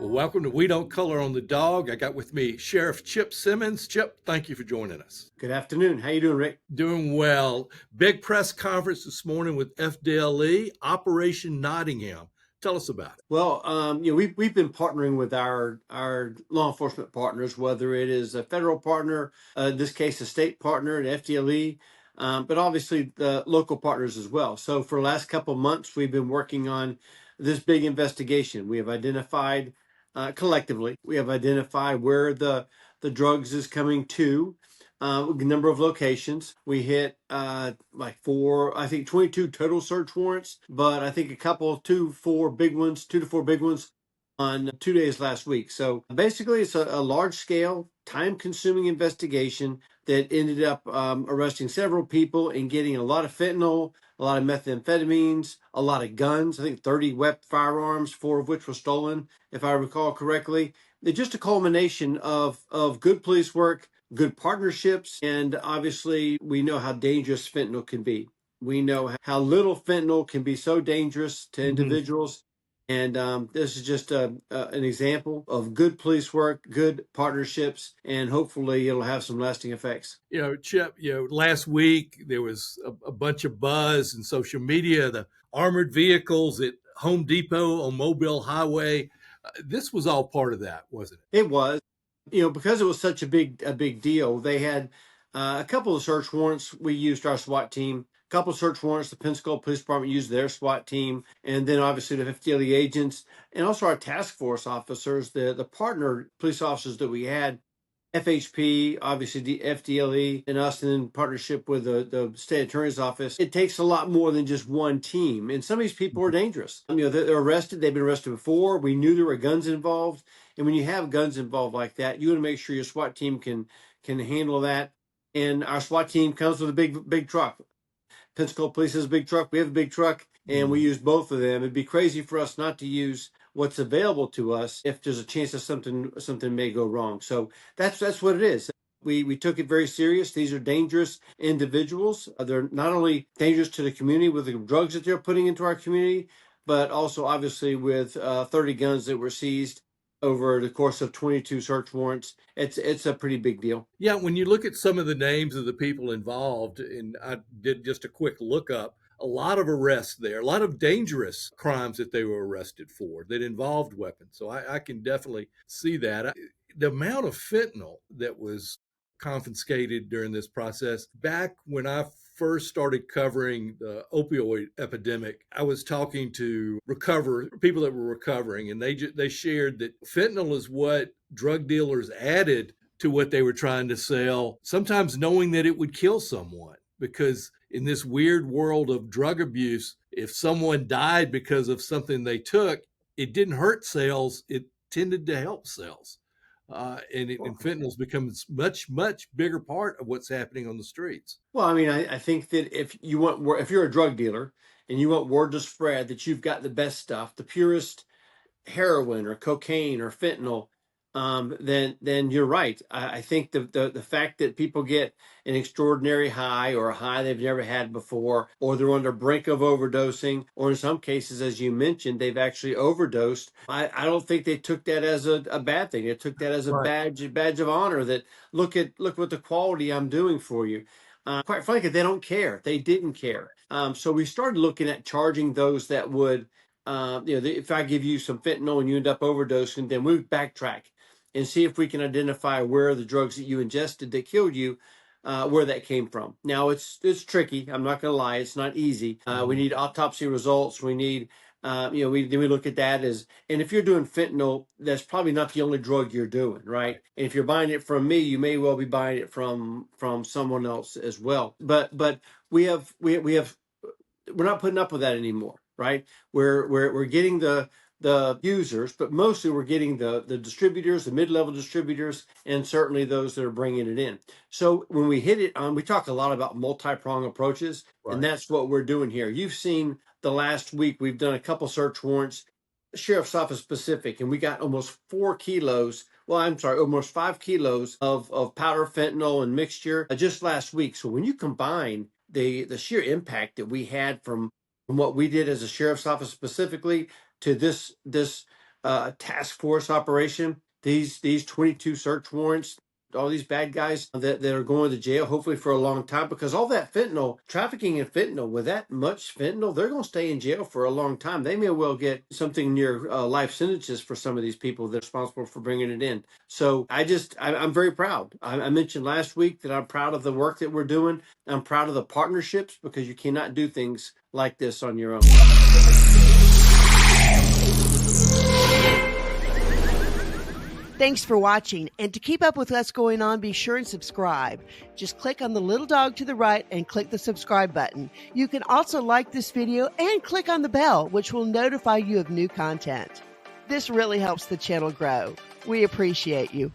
Well, welcome to We Don't Color on the Dog. I got with me Sheriff Chip Simmons. Chip, thank you for joining us. Good afternoon. How you doing, Rick? Doing well. Big press conference this morning with FDLE, Operation Nottingham. Tell us about it. Well, we've been partnering with our law enforcement partners, whether it is a federal partner, in this case, a state partner, an FDLE, but obviously the local partners as well. So for the last couple of months, we've been working on this big investigation. We have identified collectively, we have identified where the drugs is coming to. A number of locations. We hit like 22 total search warrants, but I think two to four big ones on 2 days last week. So basically, it's a large scale, time consuming investigation that ended up arresting several people and getting a lot of fentanyl, a lot of methamphetamines, a lot of guns. I think 30 firearms, 4 of which were stolen, if I recall correctly. They're just a culmination of good police work, good partnerships, and obviously we know how dangerous fentanyl can be. We know how little fentanyl can be so dangerous to individuals. And this is just an example of good police work, good partnerships, and hopefully it'll have some lasting effects. Chip, last week there was a bunch of buzz in social media, the armored vehicles at Home Depot on Mobile Highway. This was all part of that, wasn't it? It was. Because it was such a big deal, they had a couple of search warrants. We used our SWAT team. A couple of search warrants. The Pensacola Police Department used their SWAT team, and then obviously the FDLE agents and also our task force officers, the partner police officers that we had. FHP, obviously the FDLE, and us in partnership with the state attorney's office. It takes a lot more than just one team. And some of these people are dangerous. They're arrested. They've been arrested before. We knew there were guns involved. And when you have guns involved like that, you want to make sure your SWAT team can handle that. And our SWAT team comes with a big truck. Pensacola Police has a big truck. We have a big truck, and we use both of them. It'd be crazy for us not to use what's available to us if there's a chance that something may go wrong. So that's what it is. We took it very serious. These are dangerous individuals. They're not only dangerous to the community with the drugs that they're putting into our community, but also obviously with 30 guns that were seized over the course of 22 search warrants. It's a pretty big deal. Yeah, when you look at some of the names of the people involved, and I did just a quick look up, a lot of arrests there, a lot of dangerous crimes that they were arrested for that involved weapons. So I can definitely see that. The amount of fentanyl that was confiscated during this process, back when I first started covering the opioid epidemic, I was talking to people that were recovering, and they shared that fentanyl is what drug dealers added to what they were trying to sell, sometimes knowing that it would kill someone. Because in this weird world of drug abuse, if someone died because of something they took, it didn't hurt sales, it tended to help sales. And fentanyl's becomes much bigger part of what's happening on the streets. Well, I mean, I think that if you're a drug dealer and you want word to spread that you've got the best stuff, the purest heroin or cocaine or fentanyl, then you're right. I think the fact that people get an extraordinary high or a high they've never had before, or they're on the brink of overdosing, or in some cases, as you mentioned, they've actually overdosed. I don't think they took that as a bad thing. They took that as a badge of honor. That look what the quality I'm doing for you. Quite frankly, they don't care. They didn't care. So we started looking at charging those that would. If I give you some fentanyl and you end up overdosing, then we backtrack and see if we can identify where the drugs that you ingested that killed you, where that came from. Now it's tricky. I'm not going to lie. It's not easy. We need autopsy results. We need, we look at that and if you're doing fentanyl, that's probably not the only drug you're doing, right? And if you're buying it from me, you may well be buying it from someone else as well. But we're not putting up with that anymore. Right, we're getting the users, but mostly we're getting the distributors, the mid-level distributors, and certainly those that are bringing it in. So when we hit it on, we talk a lot about multi-prong approaches, and that's what we're doing here. You've seen the last week we've done a couple search warrants, sheriff's office specific, and we got almost 4 kilos. Well, I'm sorry, almost 5 kilos of powder fentanyl and mixture just last week. So when you combine the sheer impact that we had from what we did as a sheriff's office specifically to this task force operation. These 22 search warrants, all these bad guys that are going to jail, hopefully for a long time, because all that fentanyl, trafficking in fentanyl, with that much fentanyl, they're going to stay in jail for a long time. They may well get something near life sentences for some of these people that are responsible for bringing it in. So I'm very proud. I mentioned last week that I'm proud of the work that we're doing. I'm proud of the partnerships, because you cannot do things like this on your own. Thanks for watching, and to keep up with what's going on, be sure and subscribe. Just click on the little dog to the right and click the subscribe button. You can also like this video and click on the bell, which will notify you of new content. This really helps the channel grow. We appreciate you.